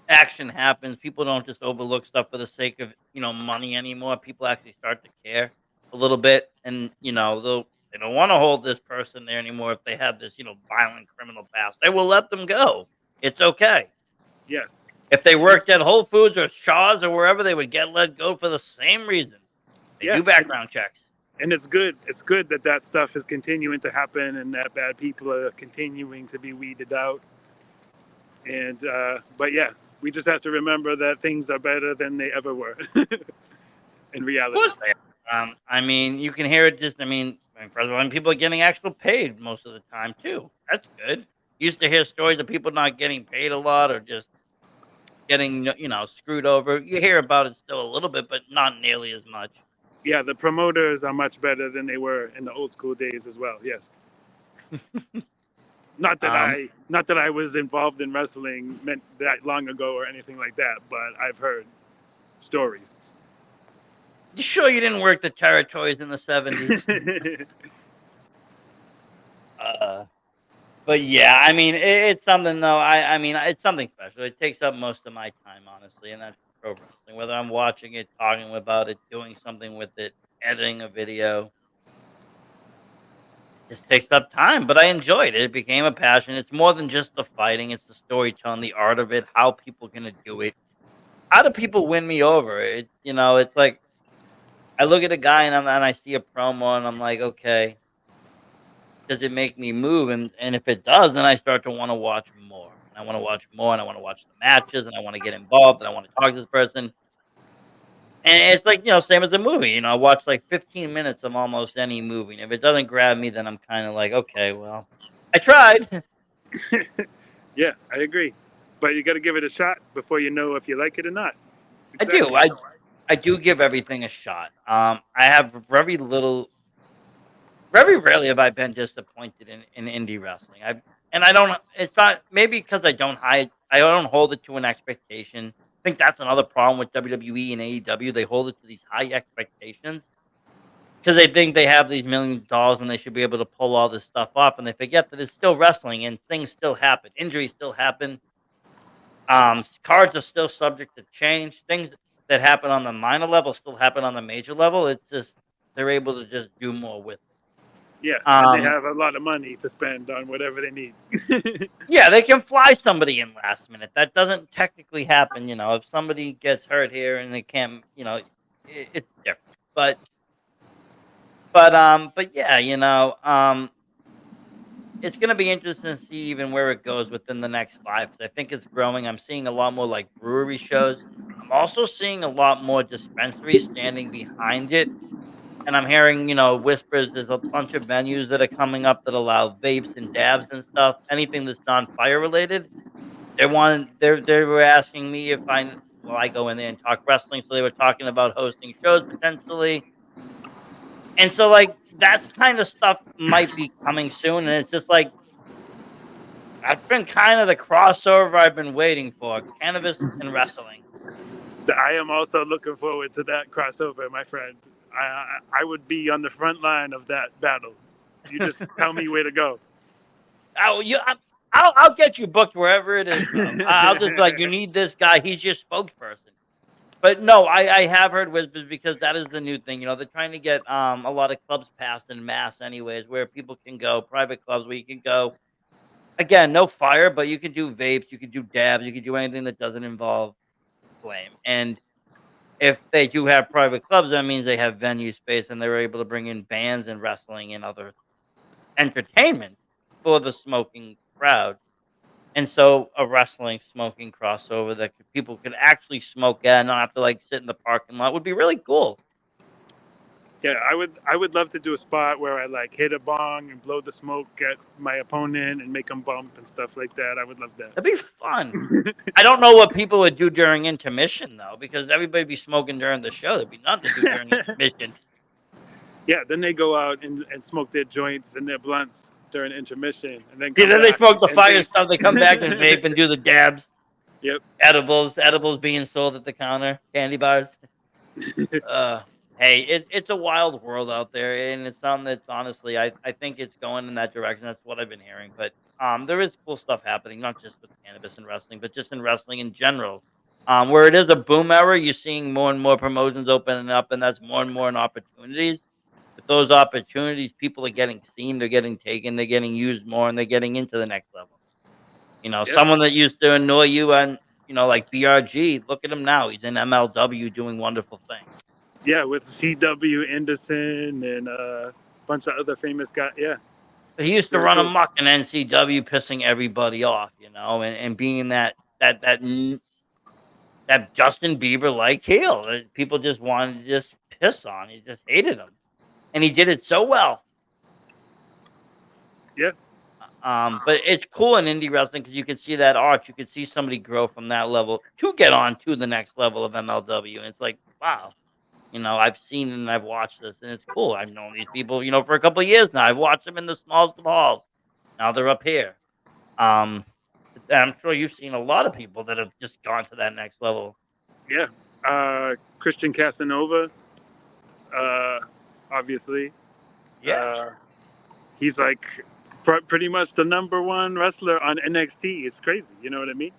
action happens. People don't just overlook stuff for the sake of money anymore. People actually start to care a little bit, and they don't want to hold this person there anymore if they have this violent criminal past. They will let them go. It's okay. Yes. If they And worked at Whole Foods or Shaw's or wherever, they would get let go for the same reason. They yeah, do background checks. and it's good. It's good that that stuff is continuing to happen and that bad people are continuing to be weeded out. And but yeah, we just have to remember that things are better than they ever were in Of reality. course they are. I mean, you can hear it just. When people are getting actual paid most of the time too. That's good. Used to hear stories of people not getting paid a lot or just getting screwed over. You hear about it still a little bit, but not nearly as much. Yeah, the promoters are much better than they were in the old school days as well. Yes. um, Not that I was involved in wrestling meant that long ago or anything like that, but I've heard stories. you sure you didn't work the territories in the 70s? Uh, but yeah, I mean, it's something though. I mean, it's something special. It takes up most of my time, honestly, and that's pro wrestling. Whether I'm watching it, talking about it, doing something with it, editing a video, it just takes up time. But I enjoyed it. It became a passion. It's more than just the fighting; it's the storytelling, the art of it, how people gonna do it. How do people win me over? It's like I look at a guy and I see a promo and I'm like, okay, does it make me move? And if it does, then I start to want to watch more. And I want to watch more and I want to watch the matches and I want to get involved and I want to talk to this person. And it's like, same as a movie. I watch like 15 minutes of almost any movie. And if it doesn't grab me, then I'm kind of like, okay, well, I tried. Yeah, I agree. But you got to give it a shot before you know if you like it or not. I do. Exactly. I do give everything a shot. I have very rarely have I been disappointed in indie wrestling. I don't. It's not maybe because I don't hold it to an expectation. I think that's another problem with WWE and AEW. They hold it to these high expectations because they think they have these millions of dollars and they should be able to pull all this stuff off, and they forget that it's still wrestling and things still happen, injuries still happen. Cards are still subject to change. Things that happen on the minor level still happen on the major level. It's just they're able to just do more with Yeah, it. and they have a lot of money to spend on whatever they need. Yeah, they can fly somebody in last minute. That doesn't technically happen, if somebody gets hurt here and they can't, it's different. But yeah, it's gonna be interesting to see even where it goes within the next 5 because I think it's growing. I'm seeing a lot more like brewery shows. I'm also seeing a lot more dispensaries standing behind it. And I'm hearing, whispers. There's a bunch of venues that are coming up that allow vapes and dabs and stuff. Anything that's non-fire related. They were asking me if I go in there and talk wrestling, so they were talking about hosting shows potentially. And so like that's kind of stuff might be coming soon, and it's just like that's been kind of the crossover I've been waiting for, cannabis and wrestling. I am also looking forward to that crossover, my friend. I would be on the front line of that battle. You just tell me where to go. Oh, I'll get you booked wherever it is, bro. I'll just be like, you need this guy. He's your spokesperson. But no, I have heard whispers because that is the new thing. They're trying to get a lot of clubs passed in mass, anyways, where people can go, private clubs where you can go. Again, no fire, but you can do vapes, you can do dabs, you can do anything that doesn't involve flame. And if they do have private clubs, that means they have venue space and they're able to bring in bands and wrestling and other entertainment for the smoking crowd. And so a wrestling smoking crossover that people could actually smoke at and not have to like sit in the parking lot would be really cool. Yeah, I would love to do a spot where I like hit a bong and blow the smoke at my opponent and make them bump and stuff like that. I would love That'd be fun. I don't know what people would do during intermission though, because everybody'd be smoking during the show. There'd be nothing to do during that. intermission. Yeah, then they go out and smoke their joints and their blunts. during intermission, and then Yeah, come then they back smoke the and fire vape. stuff. They come back and vape and do the dabs. Yep. Edibles being sold at the counter. Candy bars. Uh, hey, it's a wild world out there, and it's something that's honestly, I think it's going in that direction. That's what I've been hearing. But there is cool stuff happening, not just with cannabis and wrestling, but just in wrestling in general. Where it is a boom era, you're seeing more and more promotions opening up, and that's more and more opportunities. With those opportunities, people are getting seen, they're getting taken, they're getting used more, and they're getting into the next level. Yep. Someone that used to annoy you and like BRG, look at him now. He's in MLW doing wonderful things. Yeah, with CW Anderson and a bunch of other famous guys. Yeah, He used to this is run cool. amok in NCW, pissing everybody off, and being that Justin Bieber like heel that people just wanted to just piss on. He just hated him, and he did it so well. Yeah, But it's cool in indie wrestling because you can see that arch. You can see somebody grow from that level to get on to the next level of MLW, and it's like, wow. I've seen and I've watched this, and it's cool. I've known these people, for a couple of years now. I've watched them in the smallest of halls. Now they're up here. Um, I'm sure you've seen a lot of people that have just gone to that next level. yeah. Christian Casanova, uh, obviously. Yeah. Uh, he's like pretty much the number one wrestler on NXT. It's crazy. You know what I mean?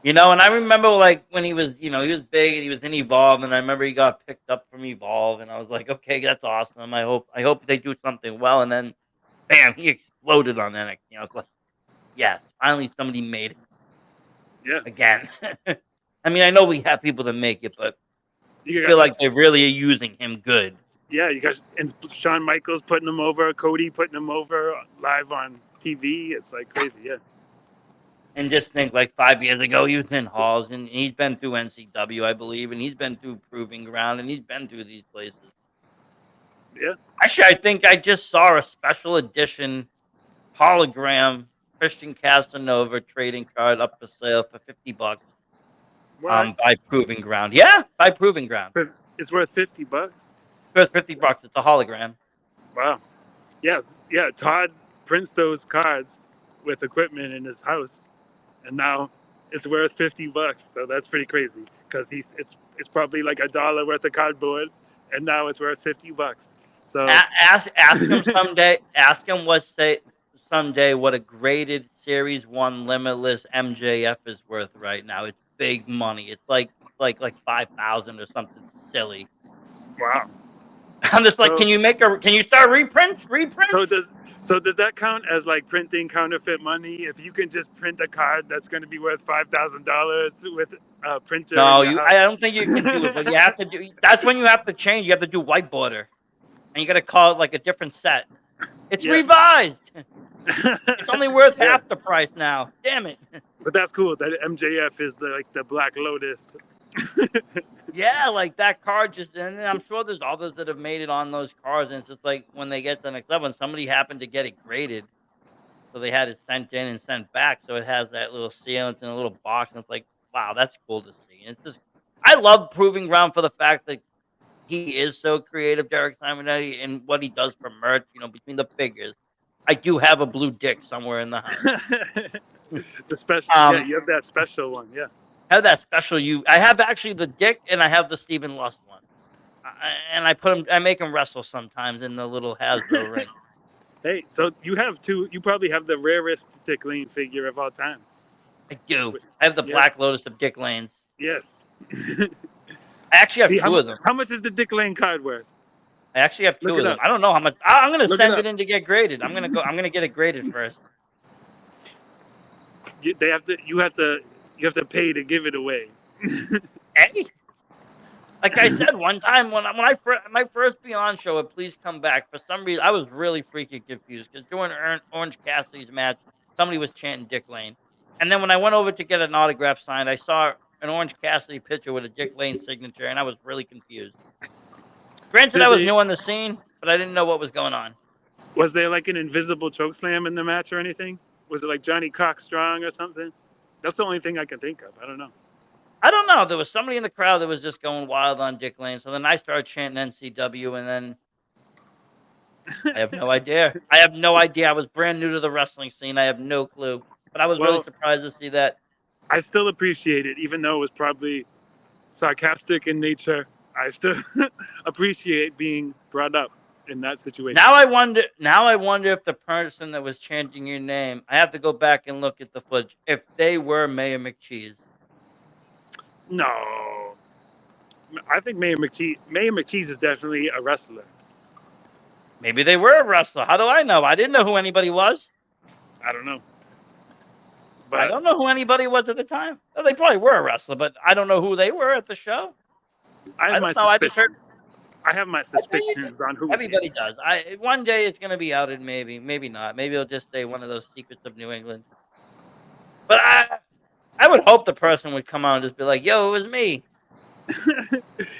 And I remember like when he was, he was big and he was in Evolve, and I remember he got picked up from Evolve, and I was like, okay, that's awesome. I hope they do something well, and then bam, he exploded on NXT. I was like, yes, finally somebody made it Yeah. again. I mean, I know we have people that make it, but I You feel got like they really are using him good. yeah. You got and Shawn Michaels putting him over, Cody putting him over live on TV. It's like crazy. Yeah. And just think, like 5 years ago, he was in halls, and he's been through NCW, I believe, and he's been through Proving Ground, and he's been through these places. Yeah. Actually, I think I just saw a special edition hologram Christian Casanova trading card up for sale for $50. What? By Proving Ground. Yeah, by Proving Ground. It's worth $50. It's worth $50. It's a hologram. Wow. Yes. Yeah. Todd prints those cards with equipment in his house, and now it's worth $50. So that's pretty crazy because it's probably like $1 worth of cardboard, and now it's worth $50. So Ask him someday. Ask him what say someday what a graded Series One Limitless MJF is worth right now. It's big money. It's like 5,000 or something silly. wow. I'm just like, So can you start reprints? so Reprints? does so does that count as like printing counterfeit money? If you can just print a card that's going to be worth $5,000 with a printer in No, your I house? don't think you can do it. What you have to do, that's when you have to change. You have to do white border, and you got to call it like a different set. It's Yeah. revised. It's only worth Yeah. half the price now. Damn it. But that's cool. That MJF is the Black Lotus. Yeah, like that card just, and then I'm sure there's others that have made it on those cards, and it's just like when they get to the next level, and somebody happened to get it graded, so they had it sent in and sent back, so it has that little seal, it's in a little box, and it's like, wow, that's cool to see. And it's just, I love Proving Ground for the fact that he is so creative, Derek Simonetti, and what he does for merch. Between the figures, I do have a blue dick somewhere in the house. The special, yeah, Um, you have that special one, yeah. I have that special I have actually the dick, and I have the Stephen Lust one. And I put him. I make him wrestle sometimes in the little Hasbro ring. Hey, so you have two. You probably have the rarest Dick Lane figure of all time. I do. I have the Yeah. Black Lotus of Dick Lane's. Yes. I actually have See two of them. how much is the Dick Lane card worth? I actually have Look two it of them. up. I don't know how much. I'm gonna Look it send it up. in to get graded. I'm gonna go. I'm gonna get it graded first. They have to. You have to. You have to pay to give it away. Hey, like I said one time when I my first Beyond show at Please Come Back, for some reason I was really freaking confused because during Orange Cassidy's match, somebody was chanting Dick Lane, and then when I went over to get an autograph signed, I saw an Orange Cassidy picture with a Dick Lane signature, and I was really confused. Granted, I Did was they? new on the scene, but I didn't know what was going on. Was there like an invisible choke slam in the match or anything? Was it like Johnny Cox strong or something? That's the only thing I can think of. I don't know. I don't know. There was somebody in the crowd that was just going wild on Dick Lane. So then I started chanting NCW, and then I have no idea. I have no idea. I was brand new to the wrestling scene. I have no clue. But I was really Well, surprised to see that. I still appreciate it, even though it was probably sarcastic in nature. I still appreciate being brought up in that situation. Now I wonder if the person that was chanting your name, I have to go back and look at the footage, if they were Mayor McCheese. No, I think Mayor McCheese is definitely a wrestler. Maybe they were a wrestler. How do I know? I didn't know who anybody was. I don't know, I but don't know who anybody was at the time. Well, they probably were a wrestler, but I don't know who they were at the show. I have I my don't know. I just heard. suspicions. I have my I tell you, suspicions on who it everybody is. does. One day it's gonna be outed. Maybe not. Maybe it'll just stay one of those secrets of New England. But I would hope the person would come out and just be like, "Yo, it was me."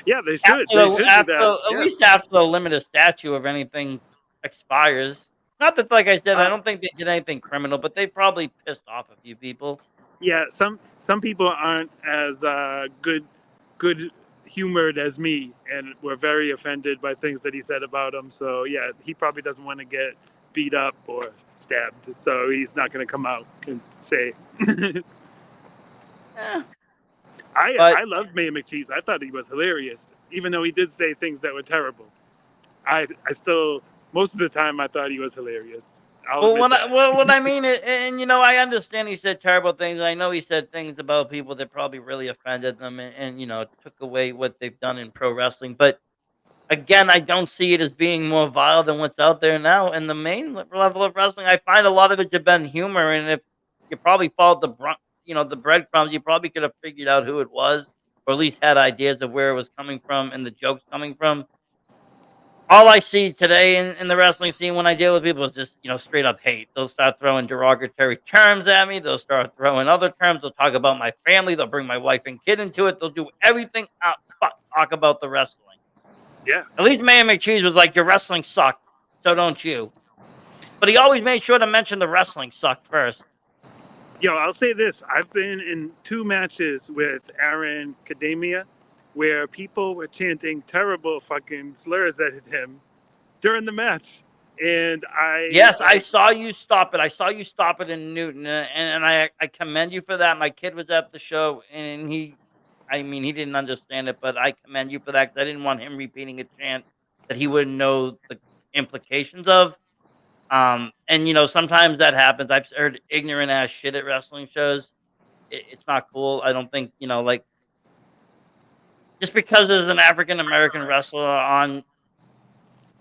Yeah, they should. After They the should do after that. at Yeah. least after the limited statute of anything expires. Not that, like I said, I Uh, don't think they did anything criminal, but they probably pissed off a few people. yeah. Some people aren't as good humored as me, and were very offended by things that he said about him. So yeah, he probably doesn't want to get beat up or stabbed. So he's not going to come out and say. Eh, I but loved Mayor McCheese. I thought he was hilarious, even though he did say things that were terrible. I still, most of the time, I thought he was hilarious. I'll well, admit that. what I mean is, and I understand he said terrible things. I know he said things about people that probably really offended them, and took away what they've done in pro wrestling. But again, I don't see it as being more vile than what's out there now. And the main level of wrestling, I find a lot of it to been humor. And if you probably followed the breadcrumbs, you probably could have figured out who it was, or at least had ideas of where it was coming from and the jokes coming from. All I see today in the wrestling scene when I deal with people is just, straight up hate. They'll start throwing derogatory terms at me. They'll start throwing other terms. They'll talk about my family. They'll bring my wife and kid into it. They'll do everything out but talk about the wrestling. Yeah. At least Mayor McCheese was like, "Your wrestling sucked, so don't you." But he always made sure to mention the wrestling sucked first. Yo, I'll say this. I've been in two matches with Aaron Kadamia where people were chanting terrible fucking slurs at him during the match. And I Yes, I like, saw you stop it. I saw you stop it in Newton, and I commend you for that. My kid was at the show, and I mean, he didn't understand it, but I commend you for that because I didn't want him repeating a chant that he wouldn't know the implications of. And sometimes that happens. I've heard ignorant ass shit at wrestling shows. It's not cool. I don't think like just because there's an African American wrestler on,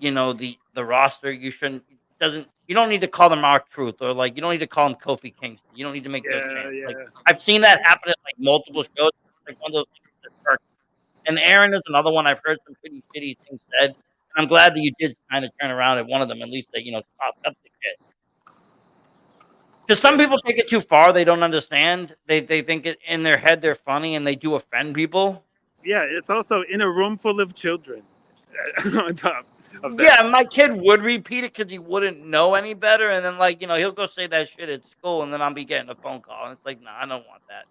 the roster, you shouldn't doesn't you don't need to call them R-Truth, or like you don't need to call him Kofi Kingston. You don't need to make those yeah, chants. Like yeah, I've seen that happen at like multiple shows. Like one of those things that work. And Aaron is another one I've heard some pretty shitty things said. And I'm glad that you did kind of turn around at one of them, at least that, stop, cut the shit. Because some yeah. people take it too far. They don't understand. They think it in their head they're funny and they do offend people. Yeah, it's also in a room full of children on top of that. Yeah, my kid would repeat it because he wouldn't know any better, and then, like, he'll go say that shit at school, and then I'll be getting a phone call, and it's like, "Nah, I don't want that."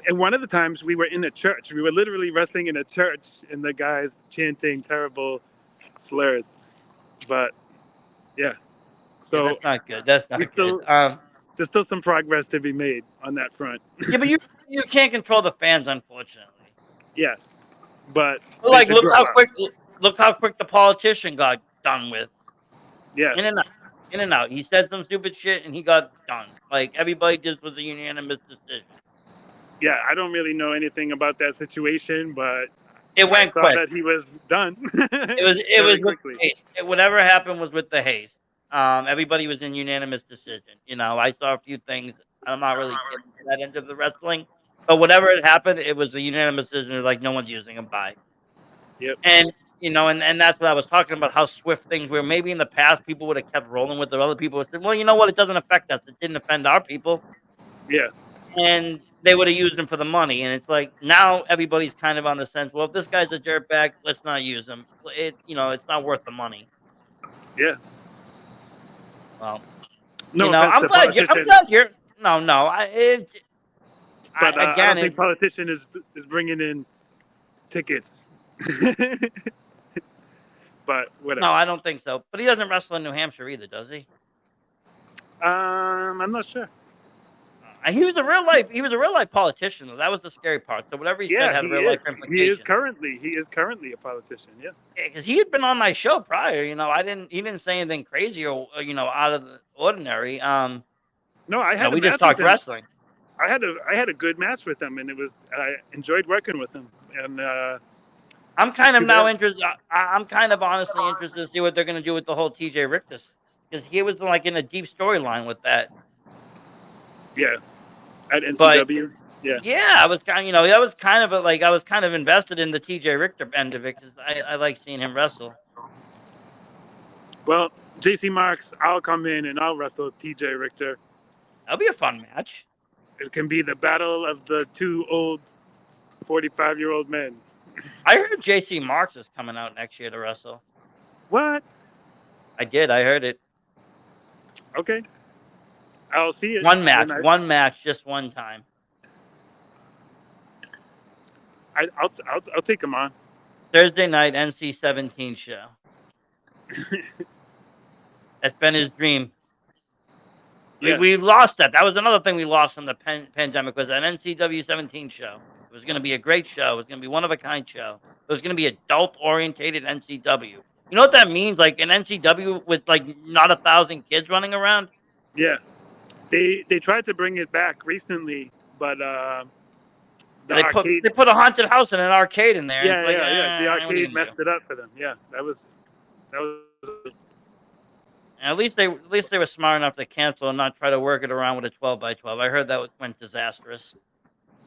And one of the times we were in a church, we were literally wrestling in a church, and the guys chanting terrible slurs. But yeah, Yeah, so that's not good. That's we not good. still there's still some progress to be made on that front. Yeah, but you can't control the fans, unfortunately. Yeah, but But, they like, should grow up. look how quick the politician got done with. Yeah, In and out, in and out. He said some stupid shit, and he got done. Like, everybody just was a unanimous decision. yeah. I don't really know anything about that situation, but It I went saw quick. that he was done It was very with quickly. the haste. Whatever happened was with the haste. Everybody was in unanimous decision. I saw a few things. I'm not really getting to that end of the wrestling, but whatever had happened, it was a unanimous decision. Like no one's using them by, Yep. and and that's what I was talking about. How swift things were. Maybe in the past, people would have kept rolling with it. Other people would say, "Well, you know what? It doesn't affect us. It didn't offend our people." Yeah. And they would have used him for the money. And it's like now everybody's kind of on the sense, well, if this guy's a dirtbag, let's not use him. It's not worth the money. Yeah. Well, No offense to I'm politician, glad you're. No, no. but I Again, don't think politician is bringing in tickets. but No, whatever. I don't think so. But he doesn't wrestle in New Hampshire either, does he? I'm not sure. He was a real life politician though. That was the scary part. So whatever he said Yeah, had real life implications. he is currently a politician. Yeah. Because he had been on my show prior. He didn't say anything crazy or out of the ordinary. No, I had a We just match with talked him. wrestling. I had a good match with him, and I enjoyed working with him. And I'm kind of too now bad. interested. I'm kind of honestly interested to see what they're going to do with the whole TJ Richter, because he was like in a deep storyline with that. Yeah, at But NCW. Yeah. yeah, I was kind of, that was kind of I was kind of invested in the TJ Richter end of it because I like seeing him wrestle. Well, JC Marks, I'll come in and I'll wrestle TJ Richter. That'll be a fun match. It can be the battle of the two old 45-year-old men. I heard JC Marks is coming out next year to wrestle. What? I did. I heard it. Okay. I'll see it when One match, just one time. I'll take him on. Thursday night NC-17 show. That's been his dream. Yeah. We lost that. That was another thing we lost from the pandemic was that NCW 17 show. It was going to be a great show. It was going to be one of a kind show. It was going to be adult orientated NCW. You know what that means? Like an NCW with like not 1,000 kids running around. Yeah. They tried to bring it back recently, but the arcade. They put a haunted house in an arcade in there, and it's like, Yeah. The what are you arcade gonna do? messed it up for them. Yeah, that was. And at least they were smart enough to cancel and not try to work it around with a 12x12. I heard that went disastrous.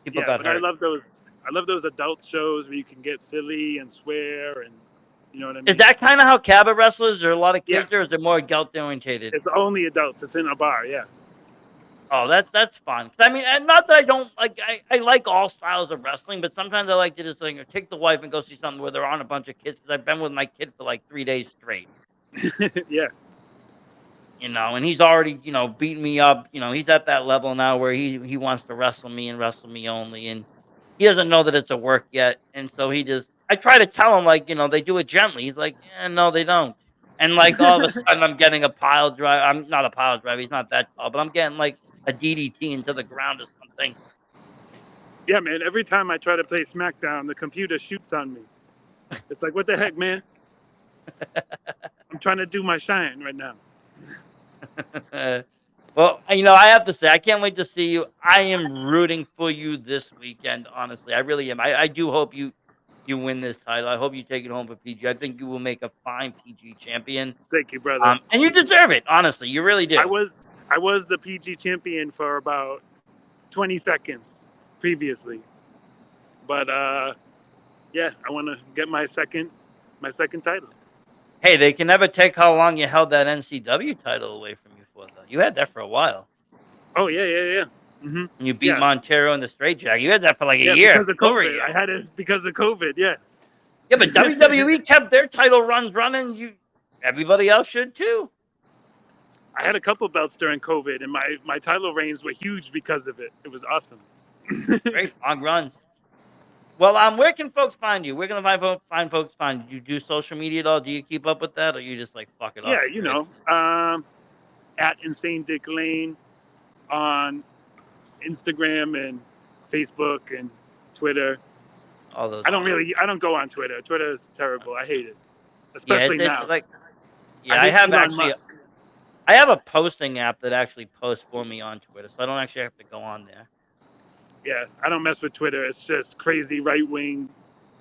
People Yeah, got but I hurt. love those. I love those adult shows where you can get silly and swear, and you know what I Is mean. that kind of how Cabot wrestlers? Are there a lot of kids there? Or is Yes, it more adult orientated? it's only adults. It's in a bar. Yeah. Oh, that's fun. 'Cause I mean, and not that I don't like. I like all styles of wrestling, but sometimes I like to just like take the wife and go see something where they're on a bunch of kids. Because I've been with my kid for like 3 days straight. Yeah. And he's already beating me up. He's at that level now where he wants to wrestle me and wrestle me only, and he doesn't know that it's a work yet. And so I try to tell him like they do it gently. He's like, yeah, no, they don't. And like all of a sudden, I'm getting a pile drive. I'm not a pile drive. He's not that tall, but I'm getting like a DDT into the ground or something. Yeah, man. Every time I try to play SmackDown, the computer shoots on me. It's like, what the heck, man? I'm trying to do my shine right now. Well, I have to say, I can't wait to see you. I am rooting for you this weekend. Honestly, I really am. I do hope you win this title. I hope you take it home for PG. I think you will make a fine PG champion. Thank you, brother. And you deserve it. Honestly, you really do. I was the PG champion for about 20 seconds previously, but yeah, I want to get my second title. Hey, they can never take how long you held that NCW title away from you for, though. You had that for a while. Oh yeah. Mm-hmm. And you beat Yeah. Montero in the straight jack. You had that for like a Yeah, year. because of Over a COVID. year. I had it because of COVID. Yeah. Yeah, but WWE kept their title runs running. Everybody else should too. I had a couple belts during COVID, and my title reigns were huge because of it. It was awesome. Great long runs. Well, where can folks find you? Where can find folks find you? Do you do social media at all? Do you keep up with that, or you just like fuck it off Yeah, the grid? at Insane Dick Lane on Instagram and Facebook and Twitter. All those. I don't go on Twitter. Twitter is terrible. I hate it, Yeah, especially it's now. like I I hate have Elon Musk. I have a posting app that actually posts for me on Twitter, so I don't actually have to go on there. Yeah, I don't mess with Twitter. It's just crazy right wing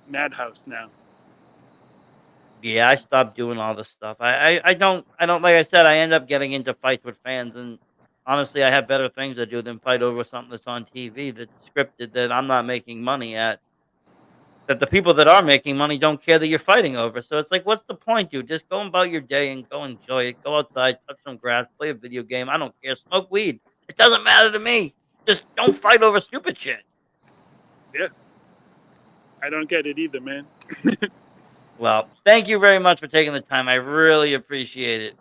madhouse now. Yeah, I stopped doing all this stuff. I don't like I said, I end up getting into fights with fans, and honestly, I have better things to do than fight over something that's on TV that's scripted that I'm not making money at. That the people that are making money don't care that you're fighting over. So it's like, what's the point, dude? Just go about your day and go enjoy it. Go outside, touch some grass, play a video game. I don't care. Smoke weed. It doesn't matter to me. Just don't fight over stupid shit. Yeah, I don't get it either, man. Well, thank you very much for taking the time. I really appreciate it.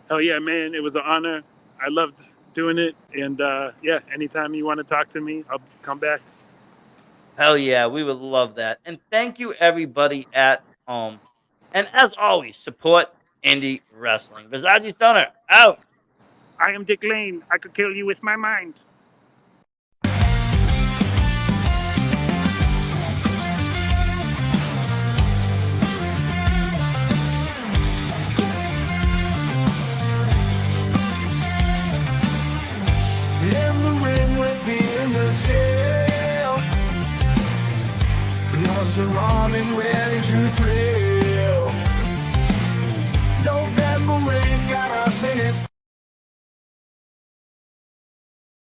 Hell yeah, man. It was an honor. I loved doing it. And yeah, anytime you want to talk to me, I'll come back. Hell yeah, we would love that. And thank you everybody at home. And as always, support indie wrestling. Visaji Stunner, out. I am Dick Lane. I could kill you with my mind. In the ring with me in the tail, gloves are on and ready to play.